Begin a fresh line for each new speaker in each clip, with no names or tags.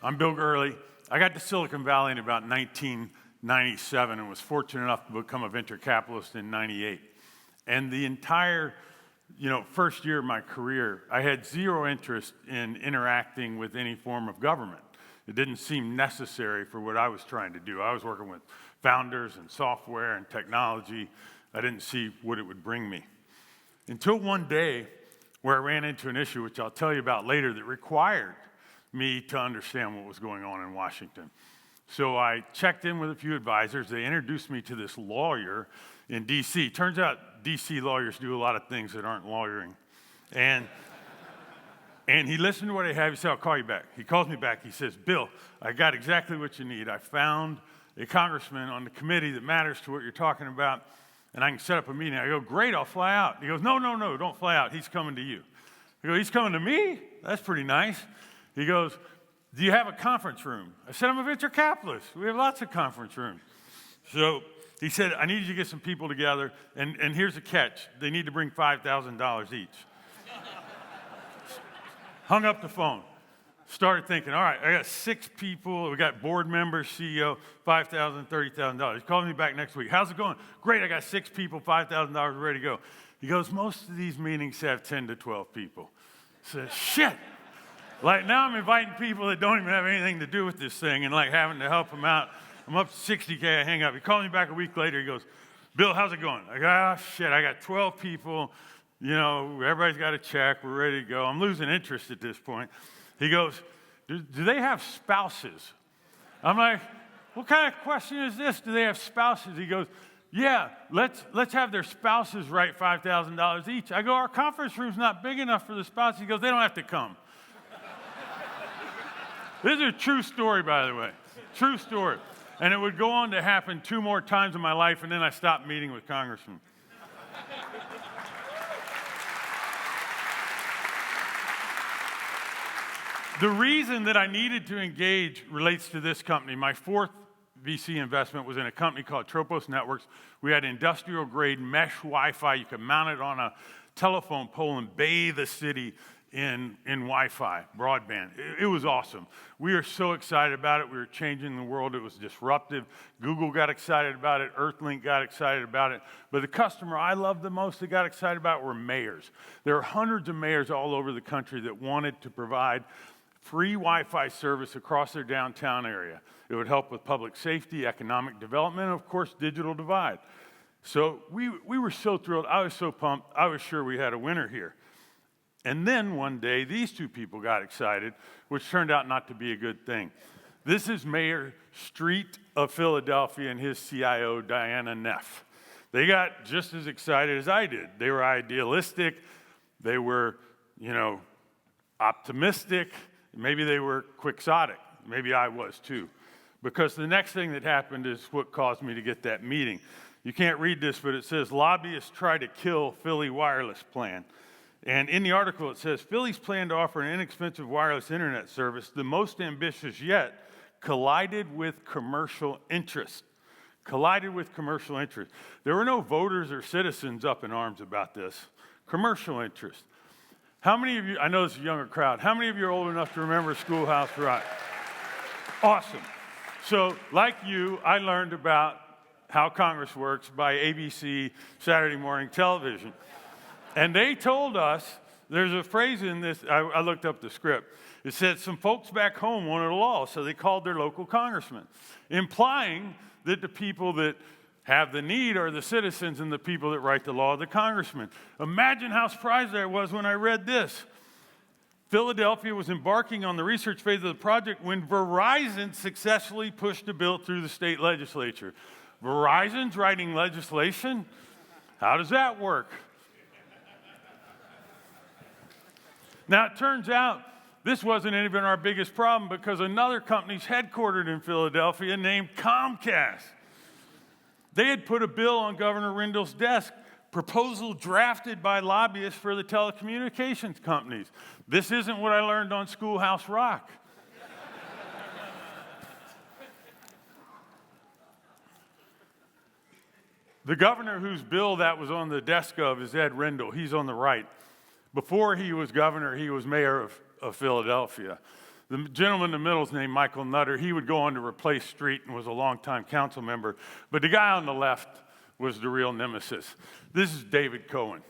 I'm Bill Gurley. I got to Silicon Valley in about 1997 and was fortunate enough to become a venture capitalist in 98. And the entire, first year of my career, I had zero interest in interacting with any form of government. It didn't seem necessary for what I was trying to do. I was working with founders and software and technology. I didn't see what it would bring me. Until one day where I ran into an issue, which I'll tell you about later, that required me to understand what was going on in Washington. So I checked in with a few advisors. They introduced me to this lawyer in D.C. Turns out D.C. lawyers do a lot of things that aren't lawyering. And he listened to what I have. He said, I'll call you back. He calls me back. He says, Bill, I got exactly what you need. I found a congressman on the committee that matters to what you're talking about, and I can set up a meeting. I go, great, I'll fly out. He goes, no, don't fly out. He's coming to you. I go, he's coming to me? That's pretty nice. He goes, do you have a conference room? I said, I'm a venture capitalist. We have lots of conference rooms. So he said, I need you to get some people together, and here's the catch. They need to bring $5,000 each. Hung up the phone. Started thinking, all right, I got 6 people. We got board members, CEO, $5,000, $30,000. He called me back next week. How's it going? Great, I got 6 people, $5,000 ready to go. He goes, most of these meetings have 10 to 12 people. I said, shit. Like now I'm inviting people that don't even have anything to do with this thing and like having to help them out. I'm up to $60K, I hang up. He called me back a week later. He goes, Bill, how's it going? I go, shit, I got 12 people. Everybody's got a check. We're ready to go. I'm losing interest at this point. He goes, do they have spouses? I'm like, what kind of question is this? Do they have spouses? He goes, yeah, let's have their spouses write $5,000 each. I go, our conference room's not big enough for the spouses. He goes, they don't have to come. This is a true story, by the way. True story. And it would go on to happen 2 more times in my life, and then I stopped meeting with congressmen. The reason that I needed to engage relates to this company. My 4th VC investment was in a company called Tropos Networks. We had industrial-grade mesh Wi-Fi. You could mount it on a telephone pole and bathe the city in Wi-Fi, broadband. It was awesome. We were so excited about it. We were changing the world. It was disruptive. Google got excited about it. Earthlink got excited about it. But the customer I loved the most that got excited about it were mayors. There are hundreds of mayors all over the country that wanted to provide free Wi-Fi service across their downtown area. It would help with public safety, economic development, and of course, digital divide. So we were so thrilled. I was so pumped. I was sure we had a winner here. And then one day, these 2 people got excited, which turned out not to be a good thing. This is Mayor Street of Philadelphia and his CIO, Diana Neff. They got just as excited as I did. They were idealistic. They were, optimistic. Maybe they were quixotic. Maybe I was too. Because the next thing that happened is what caused me to get that meeting. You can't read this, but it says, lobbyists try to kill Philly wireless plan. And in the article, it says, Philly's plan to offer an inexpensive wireless internet service, the most ambitious yet, collided with commercial interest. Collided with commercial interest. There were no voters or citizens up in arms about this. Commercial interest. How many of you, I know this is a younger crowd, how many of you are old enough to remember Schoolhouse Rock? Awesome. So, like you, I learned about how Congress works by ABC Saturday morning television. And they told us, there's a phrase in this, I looked up the script. It said some folks back home wanted a law, so they called their local congressman, implying that the people that have the need are the citizens and the people that write the law are the congressmen. Imagine how surprised I was when I read this. Philadelphia was embarking on the research phase of the project when Verizon successfully pushed a bill through the state legislature. Verizon's writing legislation? How does that work? Now, it turns out this wasn't even our biggest problem because another company's headquartered in Philadelphia named Comcast. They had put a bill on Governor Rendell's desk, proposal drafted by lobbyists for the telecommunications companies. This isn't what I learned on Schoolhouse Rock. The governor whose bill that was on the desk of is Ed Rendell. He's on the right. Before he was governor, he was mayor of Philadelphia. The gentleman in the middle is named Michael Nutter. He would go on to replace Street and was a longtime council member. But the guy on the left was the real nemesis. This is David Cohen,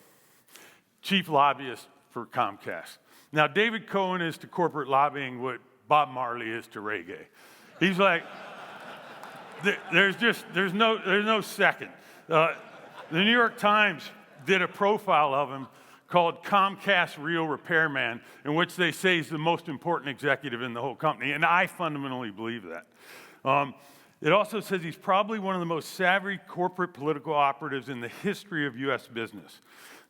chief lobbyist for Comcast. Now, David Cohen is to corporate lobbying what Bob Marley is to reggae. He's like, there's no second. The New York Times did a profile of him called Comcast Real Repairman, in which they say he's the most important executive in the whole company, and I fundamentally believe that. It also says he's probably one of the most savvy corporate political operatives in the history of U.S. business.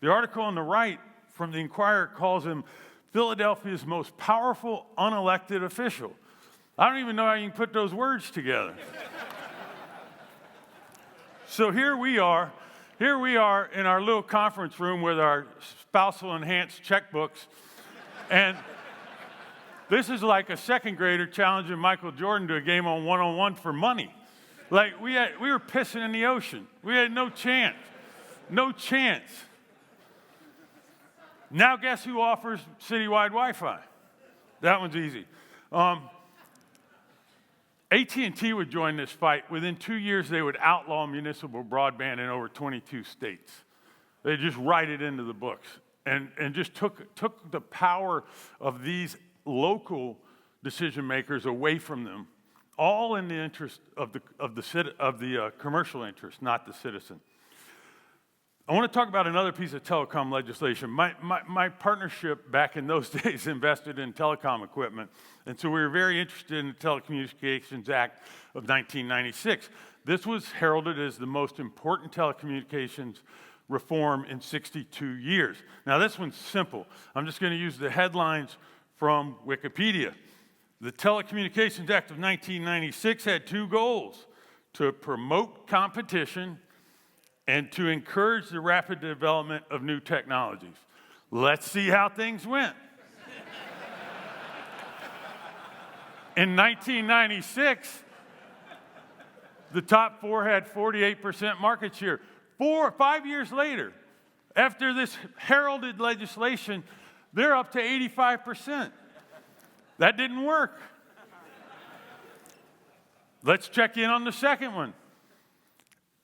The article on the right from the Inquirer calls him Philadelphia's most powerful unelected official. I don't even know how you can put those words together. So here we are in our little conference room with our spousal enhanced checkbooks, and this is like a second grader challenging Michael Jordan to a game on one-on-one for money. Like we were pissing in the ocean. We had no chance. No chance. Now guess who offers citywide Wi-Fi? That one's easy. AT&T would join this fight. Within 2 years, they would outlaw municipal broadband in over 22 states. They just write it into the books and just took the power of these local decision makers away from them, all in the interest of the commercial interest, not the citizen. I want to talk about another piece of telecom legislation. My partnership back in those days invested in telecom equipment, and so we were very interested in the Telecommunications Act of 1996. This was heralded as the most important telecommunications reform in 62 years. Now, this one's simple. I'm just going to use the headlines from Wikipedia. The Telecommunications Act of 1996 had two goals: to promote competition and to encourage the rapid development of new technologies. Let's see how things went. In 1996, the top four had 48% market share. 5 years later, after this heralded legislation, they're up to 85%. That didn't work. Let's check in on the second one.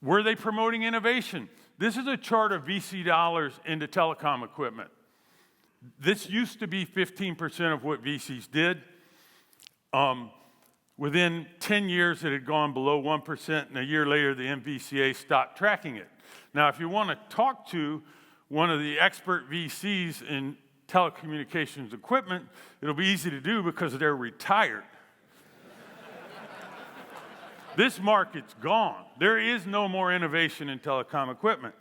Were they promoting innovation? This is a chart of VC dollars into telecom equipment. This used to be 15% of what VCs did. Within 10 years, it had gone below 1%, and a year later, the MVCA stopped tracking it. Now, if you want to talk to one of the expert VCs in telecommunications equipment, it'll be easy to do because they're retired. This market's gone. There is no more innovation in telecom equipment.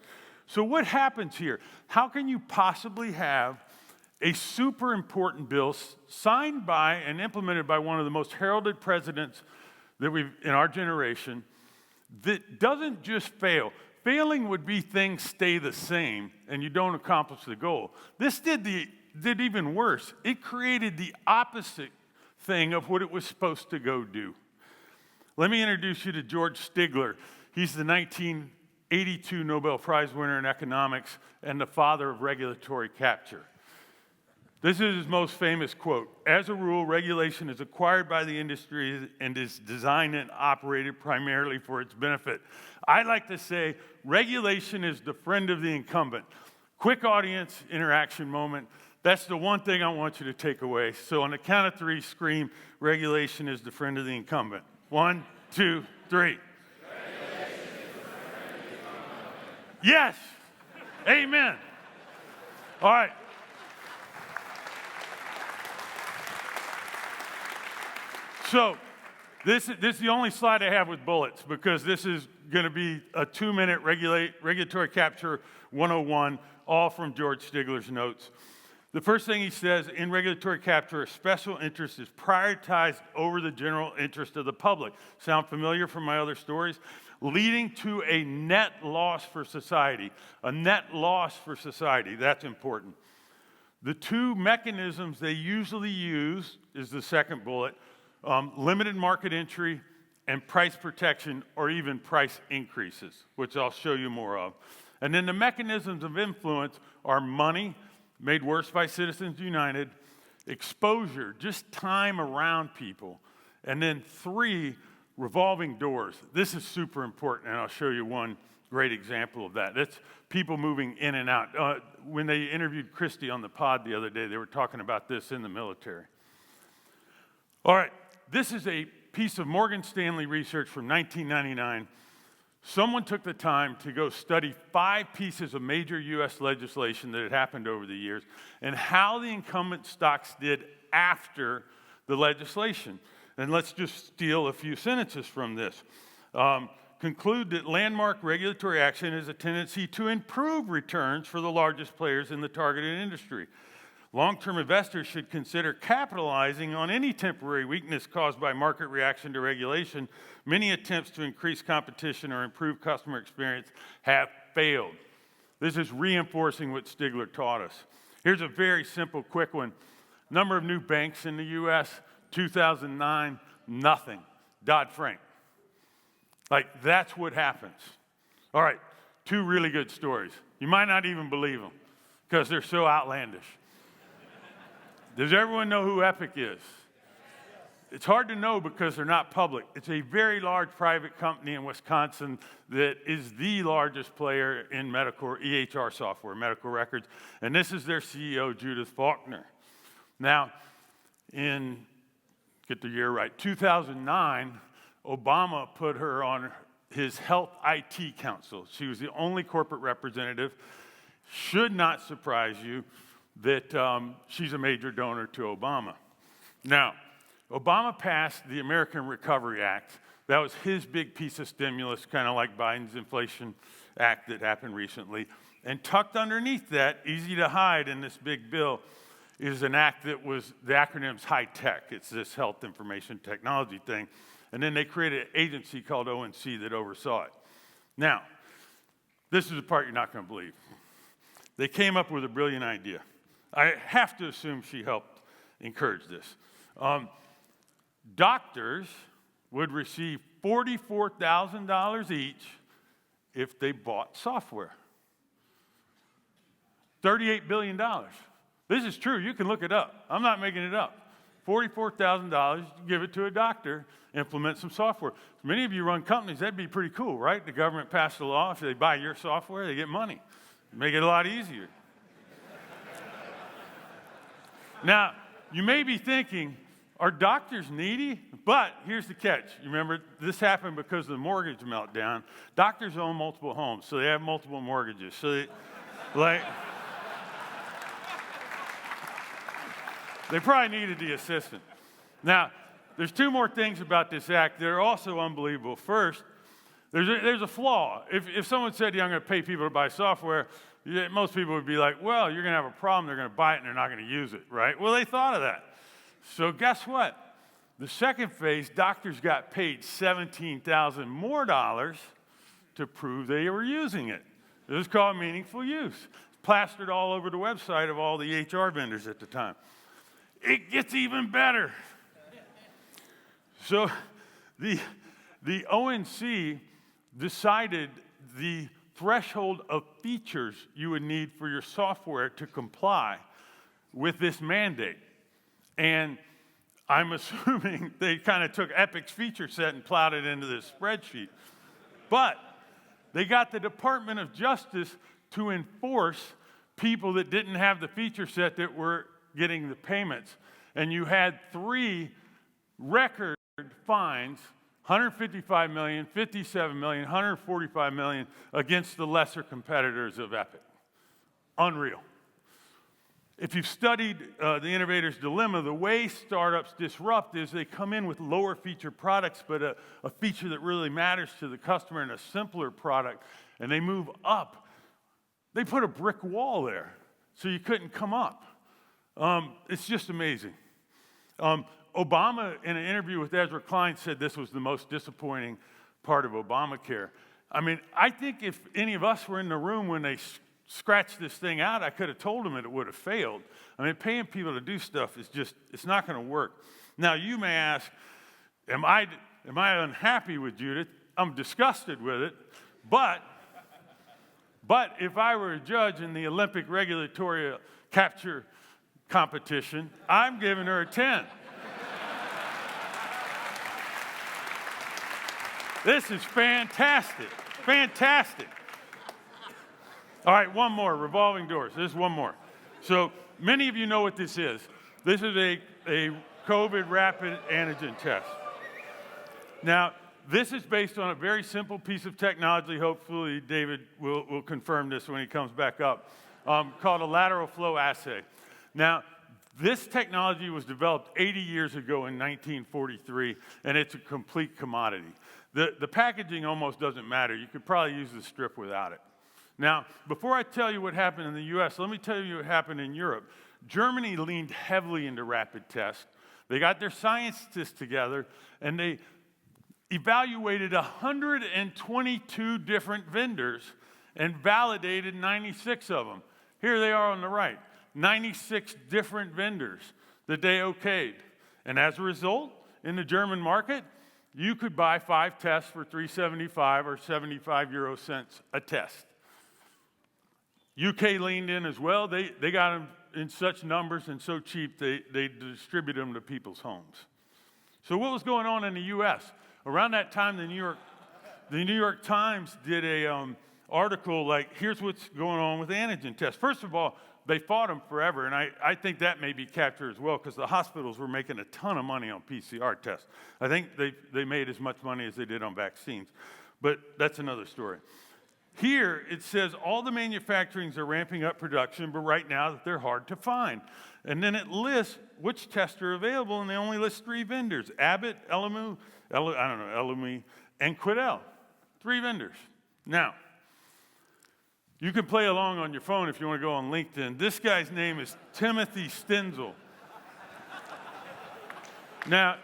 So what happens here? How can you possibly have a super important bill signed by and implemented by one of the most heralded presidents that we've in our generation that doesn't just fail? Failing would be things stay the same and you don't accomplish the goal. This did even worse. It created the opposite thing of what it was supposed to go do. Let me introduce you to George Stigler. He's the 1982 Nobel Prize winner in economics and the father of regulatory capture. This is his most famous quote. As a rule, regulation is acquired by the industry and is designed and operated primarily for its benefit. I like to say regulation is the friend of the incumbent. Quick audience interaction moment. That's the one thing I want you to take away. So on the count of three, scream, regulation is the friend of the incumbent. 1, 2, 3. Yes. Amen. All right. So this is the only slide I have with bullets because this is going to be a 2-minute regulatory capture 101, all from George Stigler's notes. The first thing he says, in regulatory capture, a special interest is prioritized over the general interest of the public. Sound familiar from my other stories? Leading to a net loss for society. A net loss for society, that's important. The two mechanisms they usually use is the second bullet, limited market entry and price protection or even price increases, which I'll show you more of. And then the mechanisms of influence are money, made worse by Citizens United, exposure, just time around people. And then 3, revolving doors. This is super important, and I'll show you one great example of that. That's people moving in and out. When they interviewed Christy on the pod the other day, they were talking about this in the military. All right, this is a piece of Morgan Stanley research from 1999. Someone took the time to go study 5 pieces of major U.S. legislation that had happened over the years and how the incumbent stocks did after the legislation. And let's just steal a few sentences from this. Conclude that landmark regulatory action has a tendency to improve returns for the largest players in the targeted industry. Long-term investors should consider capitalizing on any temporary weakness caused by market reaction to regulation. Many attempts to increase competition or improve customer experience have failed. This is reinforcing what Stigler taught us. Here's a very simple, quick one. Number of new banks in the U.S., 2009, nothing. Dodd-Frank. Like, that's what happens. All right, 2 really good stories. You might not even believe them because they're so outlandish. Does everyone know who Epic is? It's hard to know because they're not public. It's a very large private company in Wisconsin that is the largest player in medical EHR software, medical records. And this is their CEO, Judith Faulkner. Now, get the year right, 2009, Obama put her on his health IT council. She was the only corporate representative. Should not surprise you that she's a major donor to Obama. Now, Obama passed the American Recovery Act. That was his big piece of stimulus, kind of like Biden's Inflation Act that happened recently. And tucked underneath that, easy to hide in this big bill, is an act that was, the acronym's high-tech. It's this health information technology thing. And then they created an agency called ONC that oversaw it. Now, this is the part you're not going to believe. They came up with a brilliant idea. I have to assume she helped encourage this. Doctors would receive $44,000 each if they bought software. $38 billion. This is true. You can look it up. I'm not making it up. $44,000, give it to a doctor, implement some software. Many of you run companies, that'd be pretty cool, right? The government passed a law. If they buy your software, they get money. Make it a lot easier. Now, you may be thinking, are doctors needy? But here's the catch. You remember, this happened because of the mortgage meltdown. Doctors own multiple homes, so they have multiple mortgages. So they probably needed the assistant. Now, there's 2 more things about this act that are also unbelievable. First, there's a flaw. If someone said, I'm going to pay people to buy software, most people would be like, well, you're going to have a problem. They're going to buy it, and they're not going to use it, right? Well, they thought of that. So guess what? The second phase, doctors got paid $17,000 more to prove they were using it. It was called meaningful use. Plastered all over the website of all the HR vendors at the time. It gets even better. So the ONC decided the threshold of features you would need for your software to comply with this mandate. And I'm assuming they kind of took Epic's feature set and plowed it into this spreadsheet. But they got the Department of Justice to enforce people that didn't have the feature set that were getting the payments. And you had 3 record fines, $155 million, $57 million, $145 million against the lesser competitors of Epic. Unreal. If you've studied the innovator's dilemma, the way startups disrupt is they come in with lower feature products, but a feature that really matters to the customer and a simpler product, and they move up. They put a brick wall there, so you couldn't come up. It's just amazing. Obama, in an interview with Ezra Klein, said this was the most disappointing part of Obamacare. I mean, I think if any of us were in the room when they scratched this thing out, I could have told them that it would have failed. I mean, paying people to do stuff is just, it's not going to work. Now, you may ask, am I unhappy with Judith? I'm disgusted with it. But if I were a judge in the Olympic regulatory capture competition, I'm giving her a 10. This is fantastic. Fantastic. All right, one more, revolving doors. This is one more. So many of you know what this is. This is a COVID rapid antigen test. Now, this is based on a very simple piece of technology. Hopefully, David will confirm this when he comes back up, called a lateral flow assay. Now, this technology was developed 80 years ago in 1943, and it's a complete commodity. The packaging almost doesn't matter. You could probably use the strip without it. Now, before I tell you what happened in the U.S., let me tell you what happened in Europe. Germany leaned heavily into rapid tests. They got their scientists together, and they evaluated 122 different vendors and validated 96 of them. Here they are on the right, 96 different vendors that they okayed. And as a result, in the German market, you could buy 5 tests for 3.75 or 75 euro cents a test. UK leaned in as well. They got them in such numbers and so cheap, they distributed them to people's homes. So what was going on in the U.S.? Around that time, the New York Times did a article like, here's what's going on with antigen tests. First of all, they fought them forever, and I think that may be captured as well because the hospitals were making a ton of money on PCR tests. I think they made as much money as they did on vaccines, but that's another story. Here, it says all the manufacturings are ramping up production, but right now they're hard to find. And then it lists which tests are available, and they only list 3 vendors, Abbott, Elumi, and Quidel. 3 vendors. Now, you can play along on your phone if you want to go on LinkedIn. This guy's name is Timothy Stenzel. Now,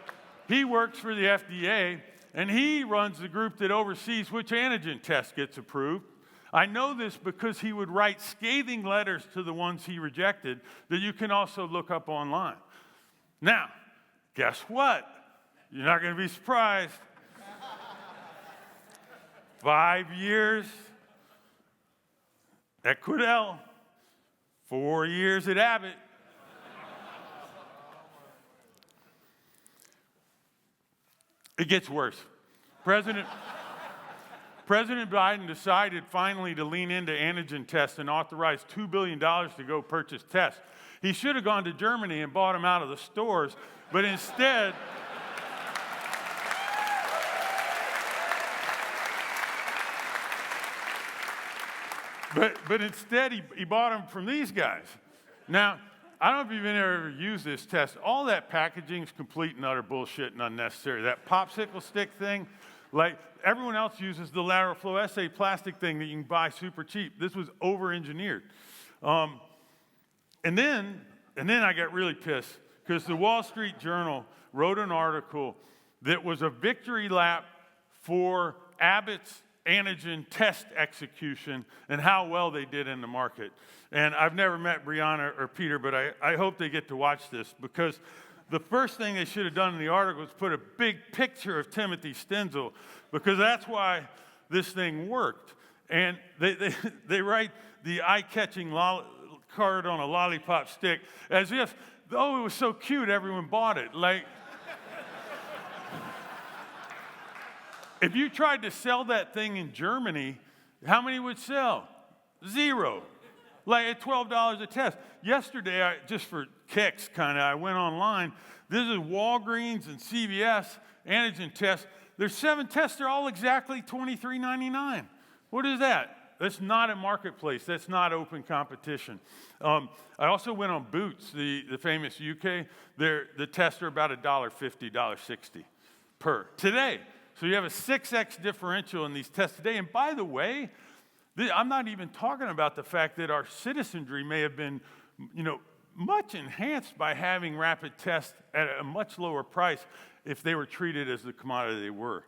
he works for the FDA, and he runs the group that oversees which antigen test gets approved. I know this because he would write scathing letters to the ones he rejected that you can also look up online. Now, guess what? You're not going to be surprised. 5 years at Quidel, 4 years at Abbott. It gets worse. President Biden decided finally to lean into antigen tests and authorize $2 billion to go purchase tests. He should have gone to Germany and bought them out of the stores, but instead, but instead he bought them from these guys. Now, I don't know if you've ever used this test. All that packaging is complete and utter bullshit and unnecessary. That popsicle stick thing, like everyone else uses the lateral flow assay plastic thing that you can buy super cheap. This was over-engineered. And then I got really pissed because the Wall Street Journal wrote an article that was a victory lap for Abbott's antigen test execution and how well they did in the market. And I've never met Brianna or Peter, but I hope they get to watch this because the first thing they should have done in the article was put a big picture of Timothy Stenzel because that's why this thing worked. And they write the eye-catching card on a lollipop stick as if, oh, it was so cute, everyone bought it. Like, if you tried to sell that thing in Germany, how many would sell? 0. Like at $12 a test. Yesterday, just for kicks, I went online. This is Walgreens and CVS antigen tests. There's 7 tests. They're all exactly $23.99. What is that? That's not a marketplace. That's not open competition. I also went on Boots, the famous UK. The tests are about $1.50, $1.60 per today. So you have a 6x differential in these tests today. And by the way, I'm not even talking about the fact that our citizenry may have been, much enhanced by having rapid tests at a much lower price if they were treated as the commodity they were.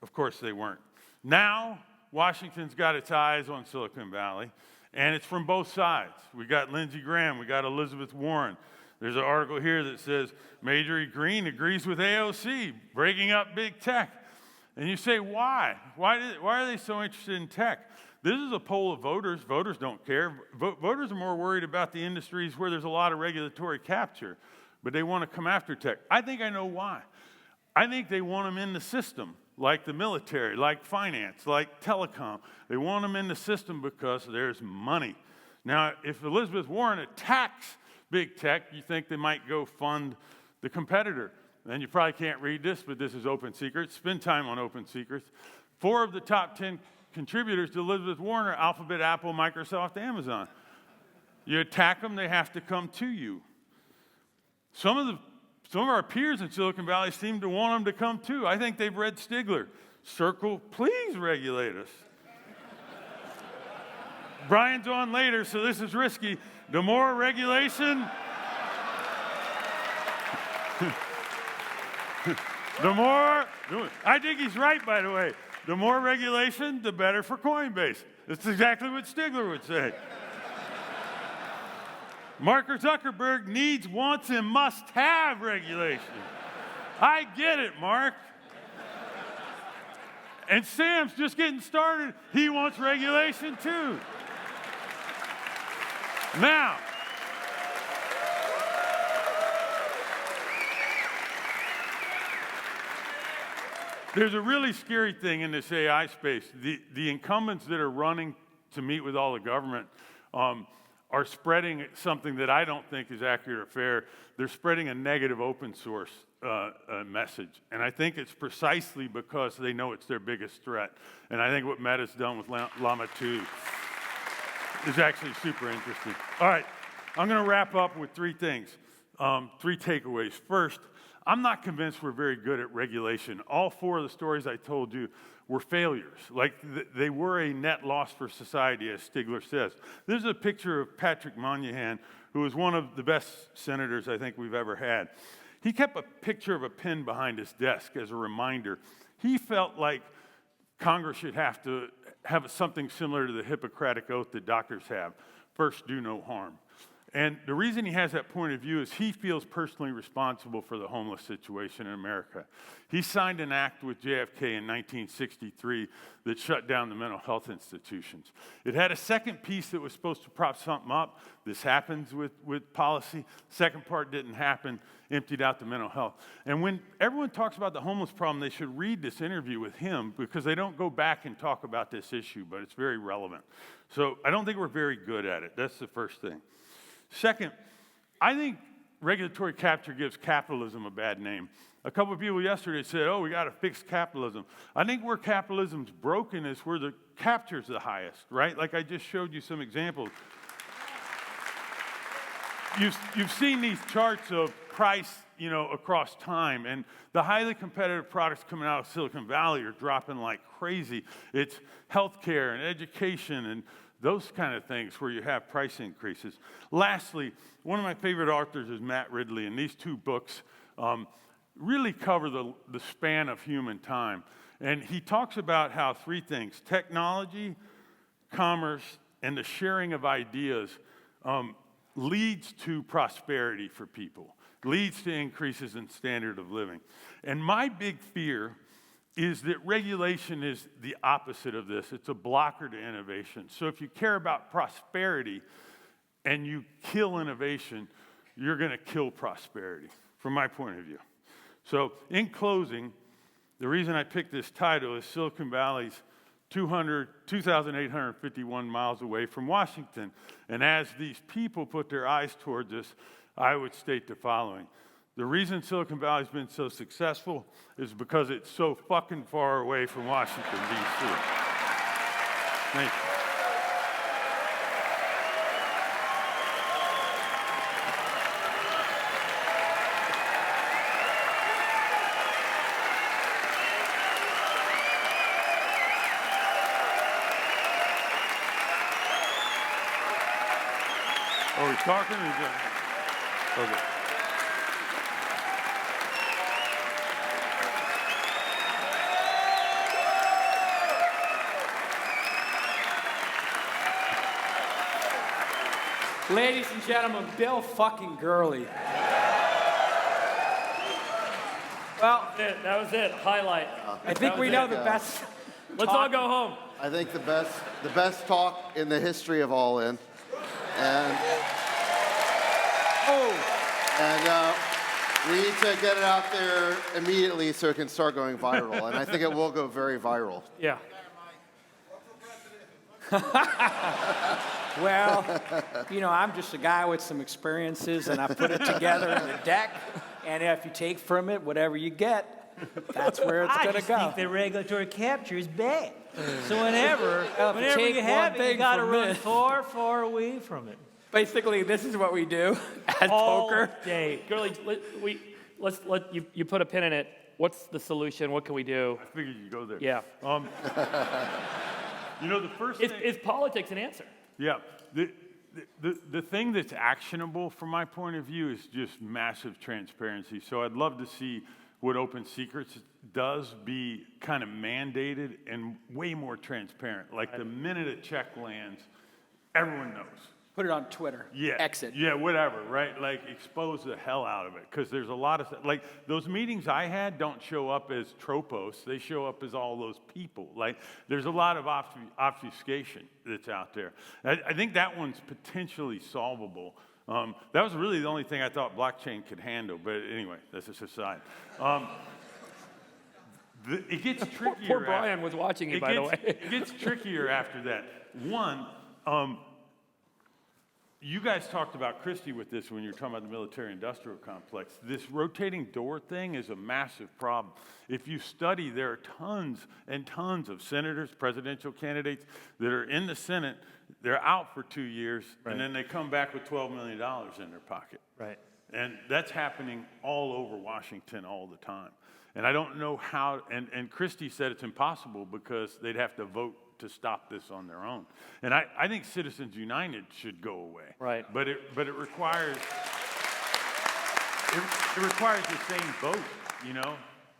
Of course, they weren't. Now, Washington's got its eyes on Silicon Valley, and it's from both sides. We got Lindsey Graham. We got Elizabeth Warren. There's an article here that says Marjorie Greene agrees with AOC, breaking up big tech. And you say, why? Why are they so interested in tech? This is a poll of voters. Voters don't care. Voters are more worried about the industries where there's a lot of regulatory capture, but they want to come after tech. I think I know why. I think they want them in the system, like the military, like finance, like telecom. They want them in the system because there's money. Now, if Elizabeth Warren attacks big tech, you think they might go fund the competitor. And you probably can't read this, but this is Open Secrets. Spend time on Open Secrets. 4 of the top 10 contributors to Elizabeth Warren are Alphabet, Apple, Microsoft, Amazon. You attack them, they have to come to you. Some of our peers in Silicon Valley seem to want them to come too. I think they've read Stigler. Circle, please regulate us. Brian's on later, so this is risky. The more regulation, I think he's right, by the way. The more regulation, the better for Coinbase. That's exactly what Stigler would say. Mark Zuckerberg needs, wants, and must have regulation. I get it, Mark. And Sam's just getting started. He wants regulation too. Now, there's a really scary thing in this AI space. The incumbents that are running to meet with all the government are spreading something that I don't think is accurate or fair. They're spreading a negative open source message. And I think it's precisely because they know it's their biggest threat. And I think what Meta's done with Llama 2 is actually super interesting. All right, I'm going to wrap up with 3 things, 3 takeaways. First, I'm not convinced we're very good at regulation. All 4 of the stories I told you were failures. Like, they were a net loss for society, as Stigler says. This is a picture of Patrick Moynihan, who was one of the best senators I think we've ever had. He kept a picture of a pin behind his desk as a reminder. He felt like Congress should have to have something similar to the Hippocratic Oath that doctors have. First, do no harm. And the reason he has that point of view is he feels personally responsible for the homeless situation in America. He signed an act with JFK in 1963 that shut down the mental health institutions. It had a second piece that was supposed to prop something up. This happens with policy. Second part didn't happen, emptied out the mental health. And when everyone talks about the homeless problem, they should read this interview with him because they don't go back and talk about this issue, but it's very relevant. So I don't think we're very good at it. That's the first thing. Second, I think regulatory capture gives capitalism a bad name. A couple of people yesterday said, we got to fix capitalism. I think where capitalism's broken is where the capture's the highest, right? Like I just showed you some examples. You've seen these charts of price, across time, and the highly competitive products coming out of Silicon Valley are dropping like crazy. It's healthcare and education and those kind of things where you have price increases. Lastly, one of my favorite authors is Matt Ridley, and these 2 books really cover the span of human time. And he talks about how 3 things, technology, commerce, and the sharing of ideas leads to prosperity for people, leads to increases in standard of living. And my big fear is that regulation is the opposite of this. It's a blocker to innovation. So if you care about prosperity and you kill innovation, you're going to kill prosperity, from my point of view. So in closing, the reason I picked this title is Silicon Valley's 2,851 miles away from Washington. And as these people put their eyes towards us, I would state the following. The reason Silicon Valley's been so successful is because it's so fucking far away from Washington, D.C. Thank you. Are we talking? Okay.
Ladies and gentlemen, Bill fucking Gurley.
Well, that was it. Highlight.
I think we know the best.
Let's all go home. I think the best talk in the history of All In. And we need to get it out there immediately so it can start going viral. And I think it will go very viral.
Yeah. Well, I'm just a guy with some experiences, and I put it together in a deck. And if you take from it whatever you get, that's where it's going to go.
I just think that regulatory capture is bad. So whenever
take
you have
one
it, you
thing
got to
from
run
this.
far, far away from it.
Basically, this is what we do at
All
poker.
day.
Gurley, let's let you put a pin in it. What's the solution? What can we do?
I figured you'd go there.
Yeah.
The first thing...
Is politics an answer?
Yeah. The thing that's actionable from my point of view is just massive transparency. So I'd love to see what Open Secrets does be kind of mandated and way more transparent. Like the minute a check lands, everyone knows.
Put it on Twitter.
Yeah.
Exit.
Yeah, whatever, right? Like, expose the hell out of it. Because there's a lot of, like, those meetings I had don't show up as tropos. They show up as all those people. Like, there's a lot of obfuscation that's out there. I think that one's potentially solvable. That was really the only thing I thought blockchain could handle. But anyway, that's just aside. It gets trickier.
Poor Brian was watching you, by the way.
It gets trickier after that. One, you guys talked about Christie with this when you were talking about the military-industrial complex. This rotating door thing is a massive problem. If you study, there are tons and tons of senators, presidential candidates that are in the Senate. They're out for 2 years, and then they come back with $12 million in their pocket.
Right.
And that's happening all over Washington all the time. And I don't know how, and Christie said it's impossible because they'd have to vote to stop this on their own. And I think Citizens United should go away.
Right.
But it requires the same vote,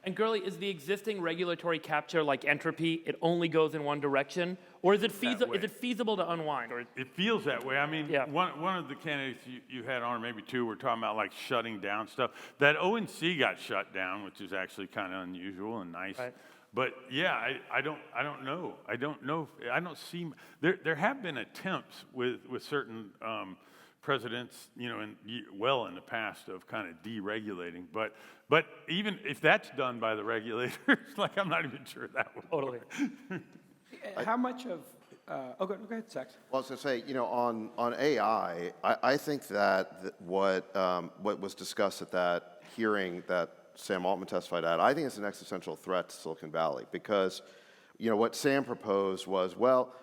And Gurley, is the existing regulatory capture like entropy? It only goes in one direction, or is it feasible to unwind? Or
It feels that way. I mean,
Yeah.
one of the candidates you had on, or maybe two, were talking about like shutting down stuff. That ONC got shut down, which is actually kind of unusual and nice.
Right.
But yeah, I don't know. I don't see. There have been attempts with certain presidents, in the past of kind of deregulating. But even if that's done by the regulators, like I'm not even sure that would
totally.
How much of... go ahead, Sax.
Well, I was going to say, on AI, I think that what was discussed at that hearing that Sam Altman testified at, I think it's an existential threat to Silicon Valley because, what Sam proposed was, well,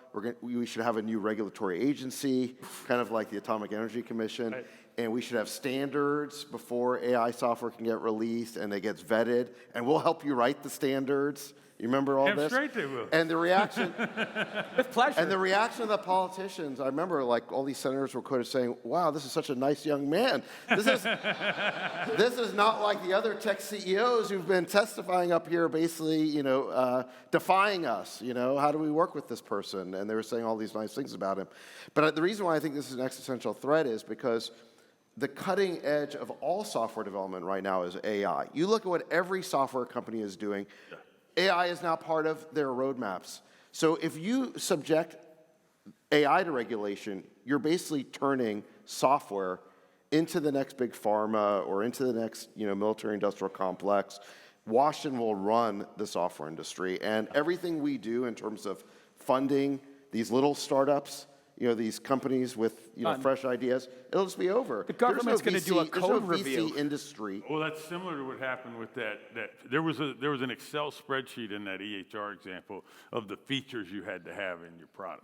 we should have a new regulatory agency, kind of like the Atomic Energy Commission,
Right.
and we should have standards before AI software can get released and it gets vetted, and we'll help you write the standards. You remember all
Damn
this?
straight they will.
And the reaction...
With pleasure.
And the reaction of the politicians, I remember like all these senators were quoted saying, wow, this is such a nice young man. This is not like the other tech CEOs who've been testifying up here basically, defying us. How do we work with this person? And they were saying all these nice things about him. But the reason why I think this is an existential threat is because the cutting edge of all software development right now is AI. You look at what every software company is doing. AI is now part of their roadmaps. So if you subject AI to regulation, you're basically turning software into the next big pharma or into the next military-industrial complex. Washington will run the software industry. And everything we do in terms of funding these little startups, these companies with fresh ideas, it'll just be over.
The government's going to do a code
there's no
review.
VC industry.
Well, that's similar to what happened with that there was an Excel spreadsheet in that EHR example of the features you had to have in your product.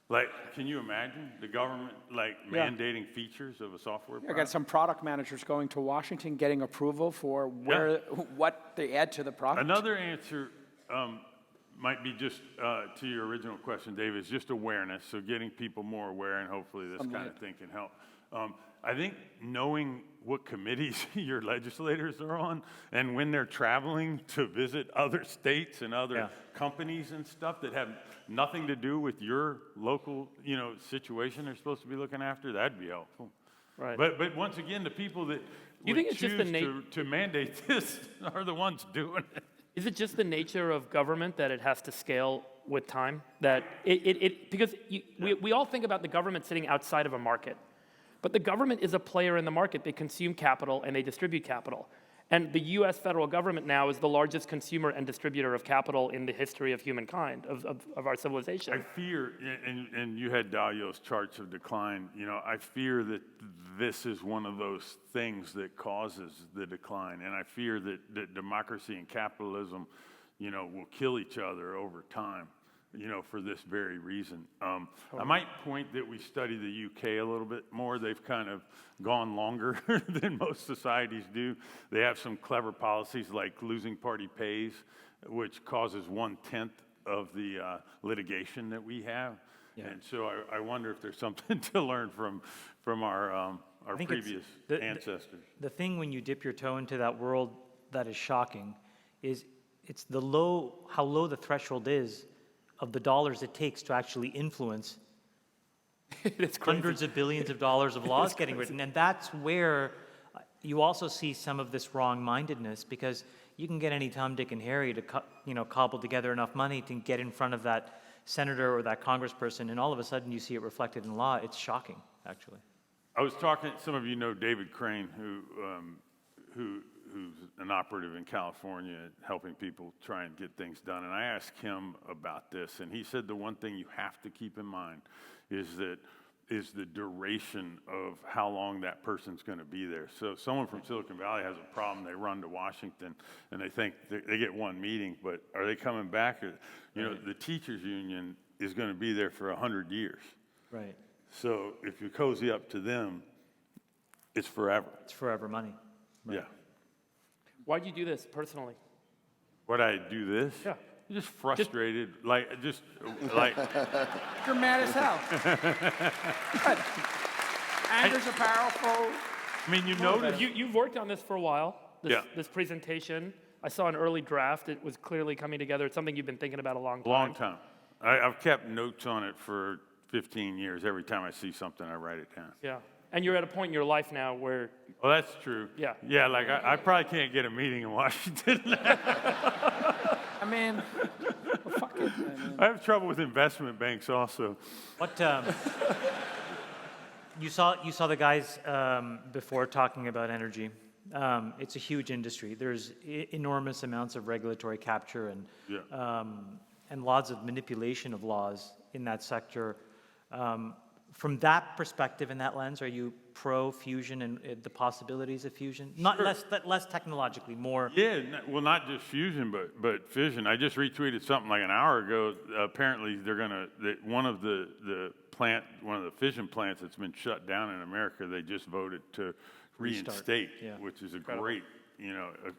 Like, can you imagine the government mandating features of a software
I
product?
got some product managers going to Washington getting approval for what they add to the product.
Another answer might be just to your original question, Dave, is just awareness. So getting people more aware, and hopefully this kind of thing can help. I think knowing what committees your legislators are on and when they're traveling to visit other states and other companies and stuff that have nothing to do with your local, situation they're supposed to be looking after, that'd be helpful.
Right.
But once again, the people that
You
would
think it's just
choose
the
to mandate this are the ones doing it.
Is it just the nature of government that it has to scale with time? That because we all think about the government sitting outside of a market, but the government is a player in the market. They consume capital and they distribute capital. And the U.S. federal government now is the largest consumer and distributor of capital in the history of humankind, of our civilization.
I fear, and you had Dalio's charts of decline, I fear that this is one of those things that causes the decline. And I fear that democracy and capitalism, will kill each other over time, for this very reason. I might point that we study the UK a little bit more. They've kind of gone longer than most societies do. They have some clever policies like losing party pays, which causes 1/10 of the litigation that we have. Yeah. And so I wonder if there's something to learn from our previous ancestors.
The thing when you dip your toe into that world that is shocking is it's how low the threshold is of the dollars it takes to actually influence hundreds of billions of dollars of laws getting written. And that's where you also see some of this wrong-mindedness, because you can get any Tom, Dick, and Harry to cobble together enough money to get in front of that senator or that congressperson, and all of a sudden you see it reflected in law. It's shocking, actually.
I was talking, some of you know David Crane, who's an operative in California helping people try and get things done. And I asked him about this, and he said the one thing you have to keep in mind is the duration of how long that person's going to be there. So if someone from Silicon Valley has a problem, they run to Washington, and they think they get one meeting, but are they coming back? Or, the teachers union is going to be there for 100 years.
Right.
So if you cozy up to them, it's forever.
It's forever money.
Right. Yeah.
Why'd you do this personally?
Why'd I do this?
Yeah.
Just frustrated, like.
You're mad as hell. Good. Anger's a powerful.
I mean, notice.
You've worked on this for a while. This
Yeah.
presentation. I saw an early draft. It was clearly coming together. It's something you've been thinking about a long time.
Long time. I've kept notes on it for 15 years. Every time I see something, I write it down.
Yeah. And you're at a point in your life now where.
Well, that's true.
Yeah.
Yeah, like I probably can't get a meeting in Washington.
I mean, well, fuck it.
I have trouble with investment banks also.
What you saw the guys before talking about energy. It's a huge industry. There's enormous amounts of regulatory capture and lots of manipulation of laws in that sector. From that perspective and that lens, are you pro fusion and the possibilities of fusion? Not
Sure.
less technologically, more.
Yeah, well, not just fusion, but fission. I just retweeted something like an hour ago. Apparently, one of the fission plants that's been shut down in America, they just voted to reinstate, which is a great,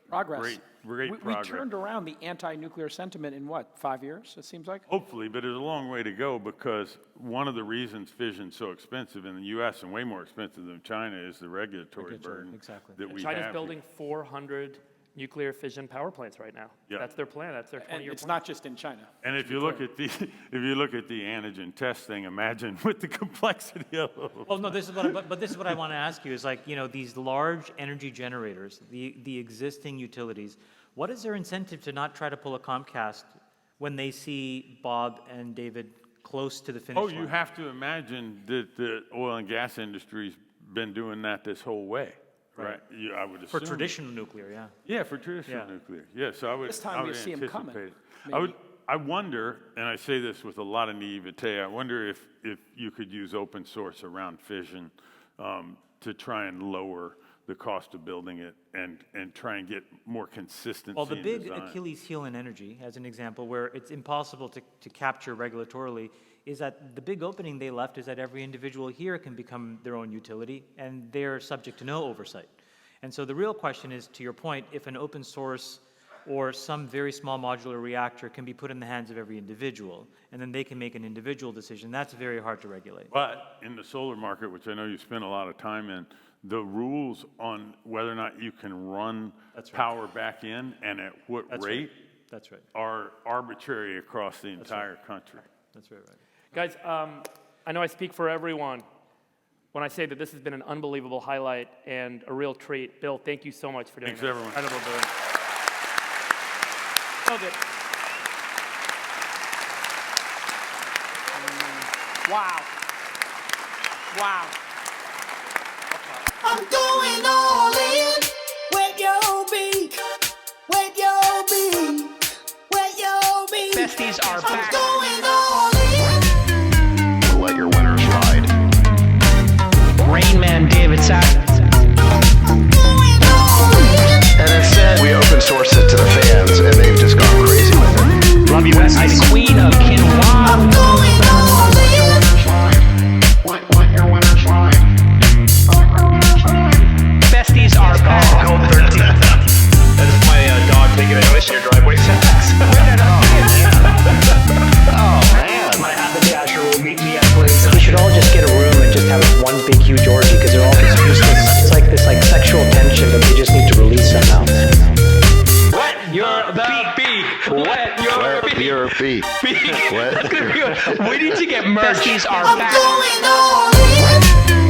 Progress.
great
We
progress.
turned around the anti-nuclear sentiment in 5 years, it seems like?
Hopefully, but there's a long way to go, because one of the reasons fission's so expensive in the U.S. and way more expensive than China is the regulatory burden
exactly.
that we
China's
have.
building 400 nuclear fission power plants right now.
Yeah.
That's their plan. That's their 20-year plan.
And it's not just in China.
And if you look at the antigen test thing, imagine with the complexity of it.
Oh no, this is what I want to ask you is these large energy generators, the existing utilities. What is their incentive to not try to pull a Comcast when they see Bob and David close to the finish line?
Oh, you have to imagine that the oil and gas industry's been doing that this whole way. Right. Yeah, I would assume.
For traditional nuclear, yeah.
Yeah, for traditional nuclear. Yeah, so I would.
This time
I would
we see 'em coming,
anticipate. I wonder, and I say this with a lot of naivete. I wonder if you could use open source around fission to try and lower the cost of building it and try and get more consistency.
Well, the
in
big
design.
Achilles heel in energy, as an example, where it's impossible to capture regulatorily, is that the big opening they left is that every individual here can become their own utility, and they're subject to no oversight. And so the real question is, to your point, if an open source or some very small modular reactor can be put in the hands of every individual, and then they can make an individual decision, that's very hard to regulate.
But in the solar market, which I know you spend a lot of time in, the rules on whether or not you can run power back in and at what rate
That's right.
are arbitrary across the entire country.
That's right.
Guys, I know I speak for everyone when I say that this has been an unbelievable highlight and a real treat. Bill, thank you so much for doing
Thanks,
this.
everyone.
Incredible doing.
So good. Wow. Wow.
I'm going all in. Wet your beak. Wet your beak. Wet your beak.
Besties are back.
I'm going all in.
Let your winners ride.
Rain Man David Sack.
I'm going all in.
And instead, we open source it to the fans, and they've just gone crazy with it.
Love you, Besties. Queen of Quinoa.
I'm going all in.
Let your winners ride.
Besties are back.
Code 13. That's my dog taking a notice in your driveway setbacks.
Oh, man.
My haberdasher will meet me at place. We should all just get a room and just have one big huge orgy because they're all just useless. It's like this sexual tension that they just need to release somehow. Wet your beak. Wet your beak.
Your beak.
That's gonna be good. We need to get merch. Besties are
I'm
back.
going all in.